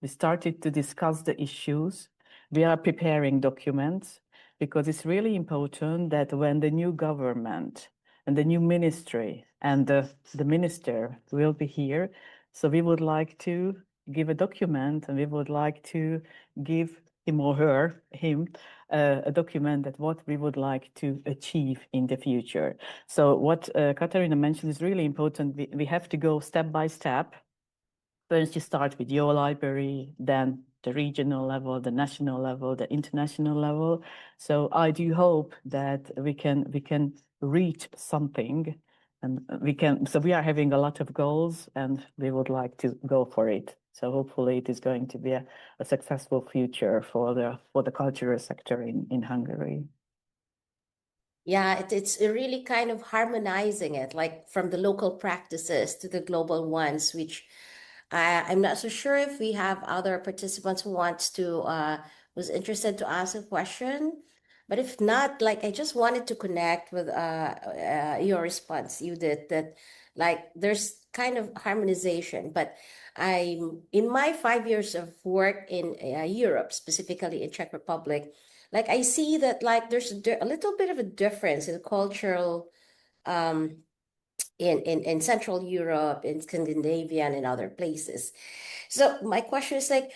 we started to discuss the issues. We are preparing documents because it's really important that when the new government and the new ministry and the minister will be here, so we would like to give a document, and we would like to give him or her, a document that what we would like to achieve in the future. So what Katarina mentioned is really important. We have to go step by step. First, you start with your library, then the regional level, the national level, the international level. So I do hope that we can reach something, and we are having a lot of goals, and we would like to go for it. So hopefully it is going to be a successful future for the cultural sector in Hungary. Yeah, it's really kind of harmonizing it, like from the local practices to the global ones, which I'm not so sure if we have other participants who wants to was interested to ask a question. But if not, like I just wanted to connect with your response, you did that, like there's kind of harmonization. But I'm in my 5 years of work in Europe, specifically in Czech Republic, like I see that like there's a little bit of a difference in cultural um in Central Europe, in Scandinavia, and in other places. So my question is like,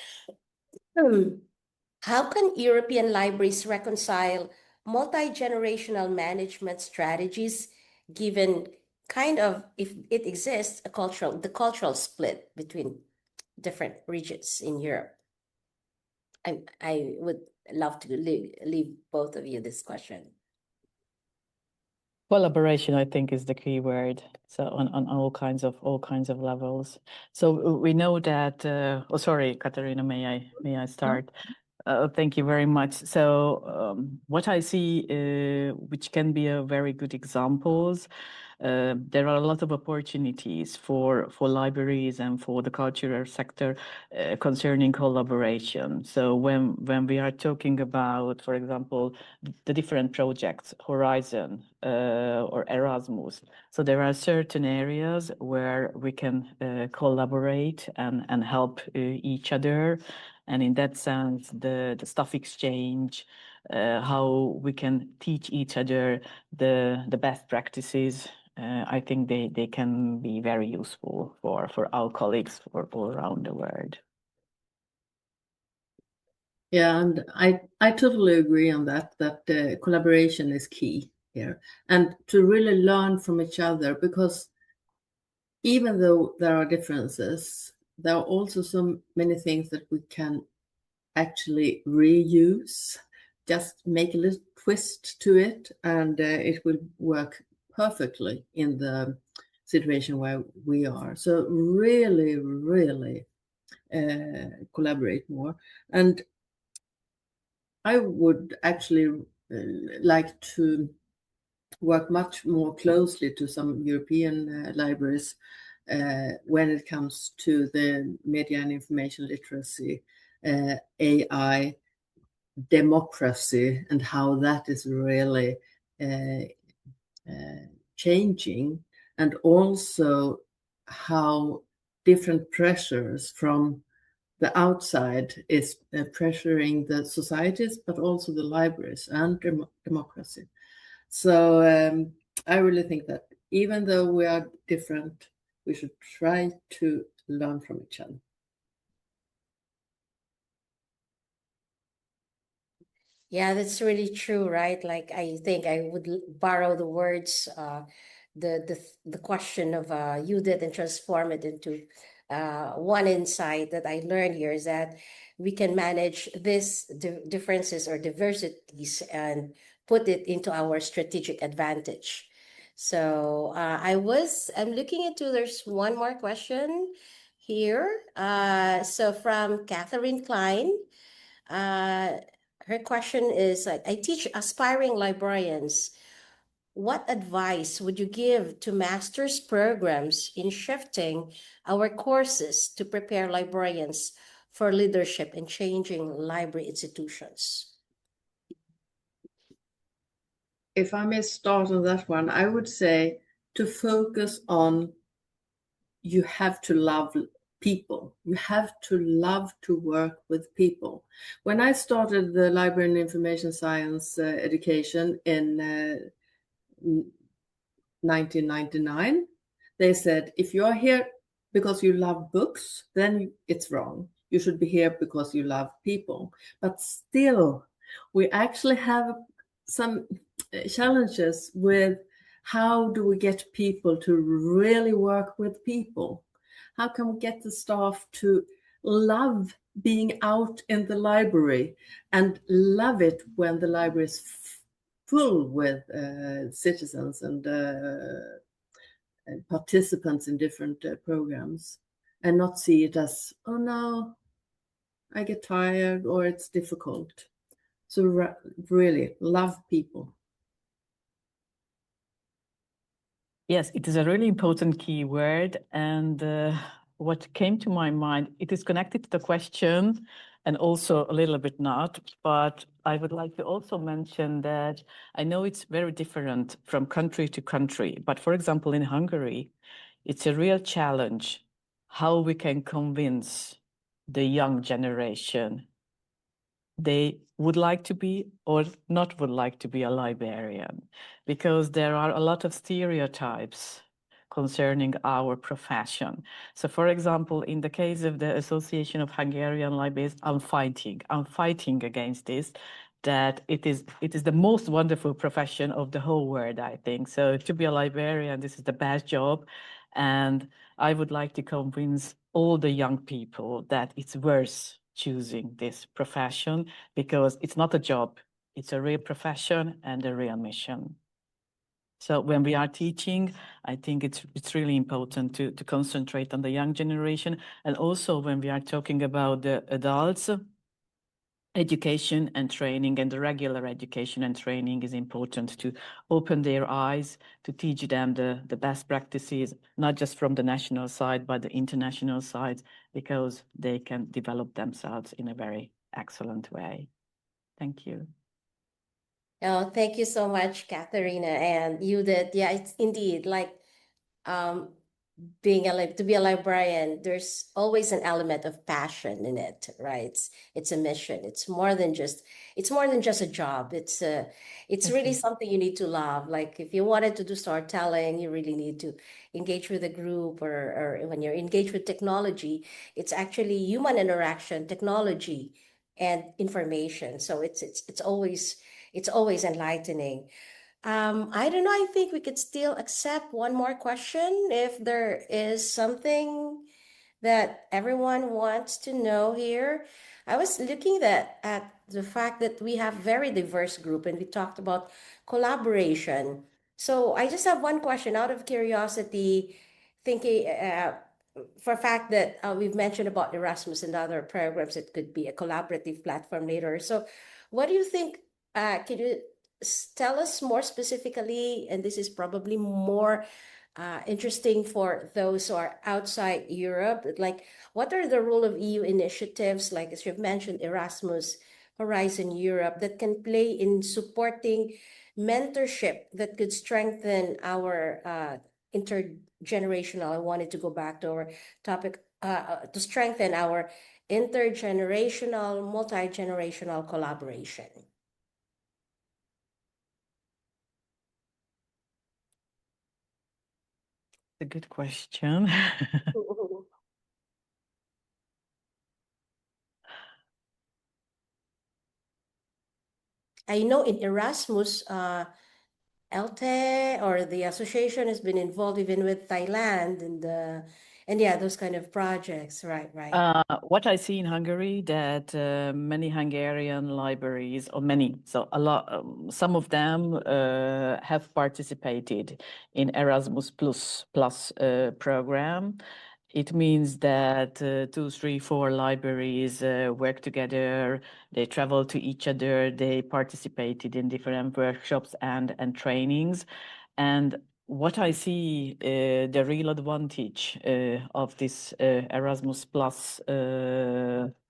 how can European libraries reconcile multi-generational management strategies given kind of, if it exists, the cultural split between different regions in Europe? I would love to leave both of you this question. Collaboration, I think, is the key word. So on all kinds of levels. So we know that. Oh, sorry, Katarina. May I start? Thank you very much. So what I see, which can be a very good examples, there are a lot of opportunities for libraries and for the cultural sector concerning collaboration. So when we are talking about, for example, the different projects, Horizon or Erasmus, so there are certain areas where we can collaborate and help each other. And in that sense, the stuff exchange, how we can teach each other the best practices, I think they can be very useful for our colleagues all around the world. Yeah, and I totally agree on that collaboration is key here, and to really learn from each other, because even though there are differences, there are also so many things that we can actually reuse. Just make a little twist to it, and it will work perfectly in the situation where we are. So really, really collaborate more. And I would actually like to work much more closely to some European libraries when it comes to the media and information literacy, AI, democracy, and how that is really changing, and also how different pressures from the outside is pressuring the societies, but also the libraries and democracy. So I really think that even though we are different, we should try to learn from each other. Yeah, that's really true, right? Like I think I would borrow the words, the question of Judith, and transform it into one insight that I learned here is that we can manage these differences or diversities and put it into our strategic advantage. So I'm looking into, there's one more question here. So from Catherine Klein, her question is like, I teach aspiring librarians. What advice would you give to master's programs in shifting our courses to prepare librarians for leadership in changing library institutions? If I may start on that one, I would say to focus on you have to love people. You have to love to work with people. When I started the library and information science education in 1999, they said, if you are here because you love books, then it's wrong. You should be here because you love people. But still, we actually have some challenges with how do we get people to really work with people? How can we get the staff to love being out in the library and love it when the library is full with citizens and participants in different programs, and not see it as, oh no, I get tired or it's difficult. So really love people. Yes, it is a really important key word. And what came to my mind, it is connected to the question and also a little bit not, but I would like to also mention that I know it's very different from country to country, but for example, in Hungary, it's a real challenge how we can convince the young generation they would like to be or not would like to be a librarian, because there are a lot of stereotypes concerning our profession. So for example, in the case of the Association of Hungarian Librarians, I'm fighting against this, that it is the most wonderful profession of the whole world, I think. So to be a librarian, this is the best job. And I would like to convince all the young people that it's worth choosing this profession, because it's not a job, it's a real profession and a real mission. So when we are teaching, I think it's really important to concentrate on the young generation. And also when we are talking about the adults, education and training, and the regular education and training is important to open their eyes, to teach them the best practices, not just from the national side, but the international side, because they can develop themselves in a very excellent way. Thank you. Oh, thank you so much, Katharina. And you did, yeah, it's indeed like um to be a librarian, there's always an element of passion in it, right? It's a mission. It's more than just a job. It's really something you need to love. Like if you wanted to do storytelling, you really need to engage with a group, or when you're engaged with technology, it's actually human interaction, technology, and information. So it's always enlightening. I don't know. I think we could still accept one more question if there is something that everyone wants to know here. I was looking at the fact that we have very diverse group and we talked about collaboration. So I just have one question out of curiosity, thinking for a fact that we've mentioned about Erasmus and other programs, it could be a collaborative platform later. So what do you think? Can you tell us more specifically, and this is probably more interesting for those who are outside Europe, like what are the role of EU initiatives, like as you've mentioned, Erasmus, Horizon Europe, that can play in supporting mentorship that could strengthen our intergenerational. I wanted to go back to our topic to strengthen our intergenerational, multi-generational collaboration. A good question. I know in Erasmus, ELTE or the association has been involved even with Thailand and And yeah, those kind of projects, right. What I see in Hungary, that many Hungarian libraries, or many, so a lot, some of them have participated in Erasmus Plus program. It means that 2, 3, 4 libraries work together. They travel to each other. They participated in different workshops and trainings, and what I see, the real advantage of this Erasmus Plus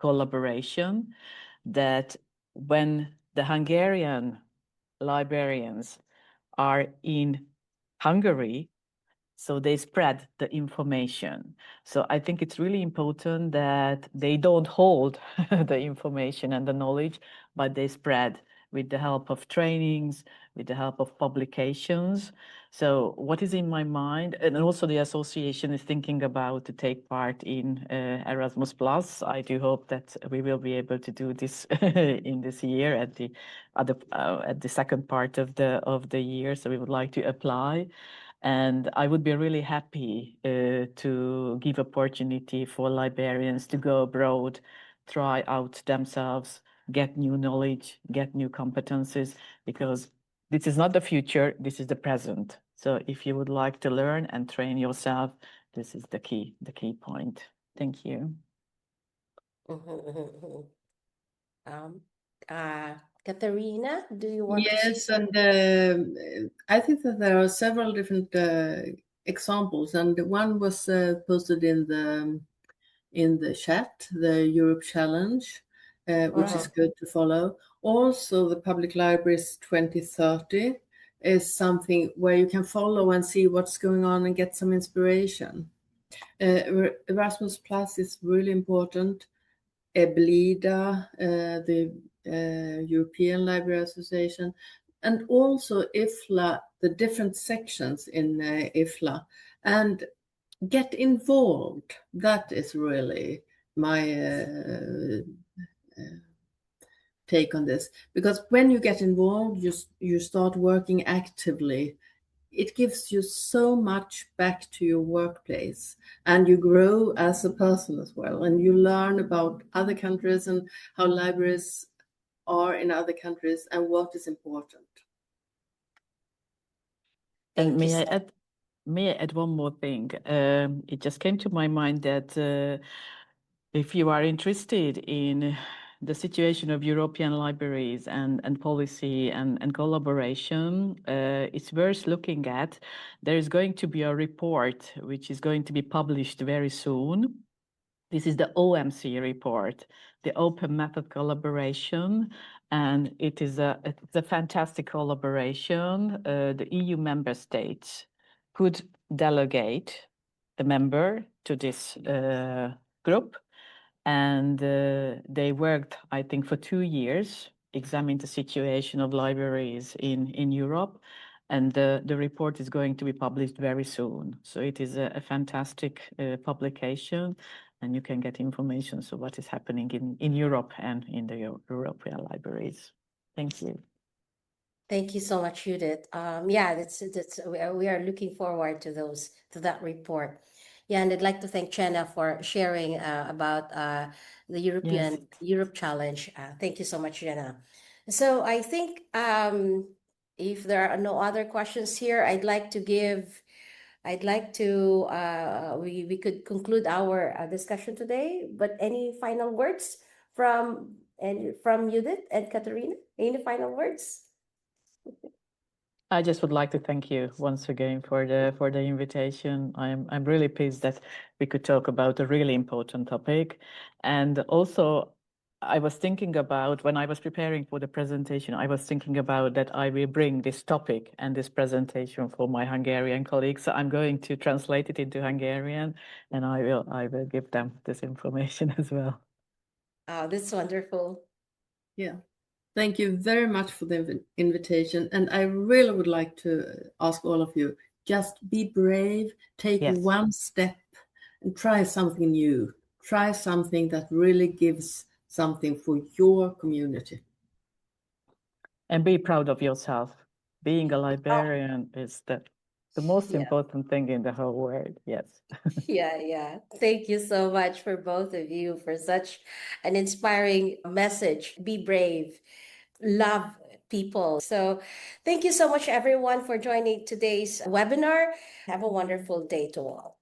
collaboration, that when the Hungarian librarians are in Hungary, so they spread the information. So I think it's really important that they don't hold the information and the knowledge, but they spread with the help of trainings, with the help of publications. So what is in my mind, and also the association is thinking about to take part in Erasmus Plus. I do hope that we will be able to do this in this year at the second part of the year. So we would like to apply. And I would be really happy to give opportunity for librarians to go abroad, try out themselves, get new knowledge, get new competencies, because this is not the future, this is the present. So if you would like to learn and train yourself, this is the key point. Thank you. Katerina, do you want to Yes, say? and I think that there are several different examples, and one was posted in the chat, the Europe Challenge, which is good to follow. Also, the Public Libraries 2030 is something where you can follow and see what's going on and get some inspiration. Erasmus Plus is really important. EBLIDA, the European Library Association, and also IFLA, the different sections in IFLA, and get involved. That is really my take on this, because when you get involved, you start working actively. It gives you so much back to your workplace, and you grow as a person as well, and you learn about other countries and how libraries are in other countries and what is important. And may I add one more thing? It just came to my mind that if you are interested in the situation of European libraries and policy and collaboration, it's worth looking at. There is going to be a report which is going to be published very soon. This is the OMC report, the Open Method Collaboration, and it's a fantastic collaboration. The EU member states could delegate a member to this group, and they worked, I think, for 2 years, examined the situation of libraries in Europe, and the report is going to be published very soon. So it is a fantastic publication, and you can get information on what is happening in Europe and in the European libraries. Thank you. Thank you so much, Judith. Yeah, we are looking forward to that report. Yeah, and I'd like to thank Jenna for sharing about the Europe Challenge. Thank you so much, Jenna. So I think if there are no other questions here, we could conclude our discussion today. But any final words from Judith and Katerina? Any final words? I just would like to thank you once again for the invitation. I'm really pleased that we could talk about a really important topic. And also, I was thinking about, when I was preparing for the presentation, I was thinking about that I will bring this topic and this presentation for my Hungarian colleagues. So I'm going to translate it into Hungarian, and I will give them this information as well. Oh, that's wonderful. Yeah. Thank you very much for the invitation. And I really would like to ask all of you, just be brave, take one step and try something new. Try something that really gives something for your community. And be proud of yourself. Being a librarian is the most Yeah. important thing in the whole world. Yes. Yeah. Thank you so much for both of you for such an inspiring message. Be brave, love people. So, thank you so much, everyone, for joining today's webinar. Have a wonderful day to all.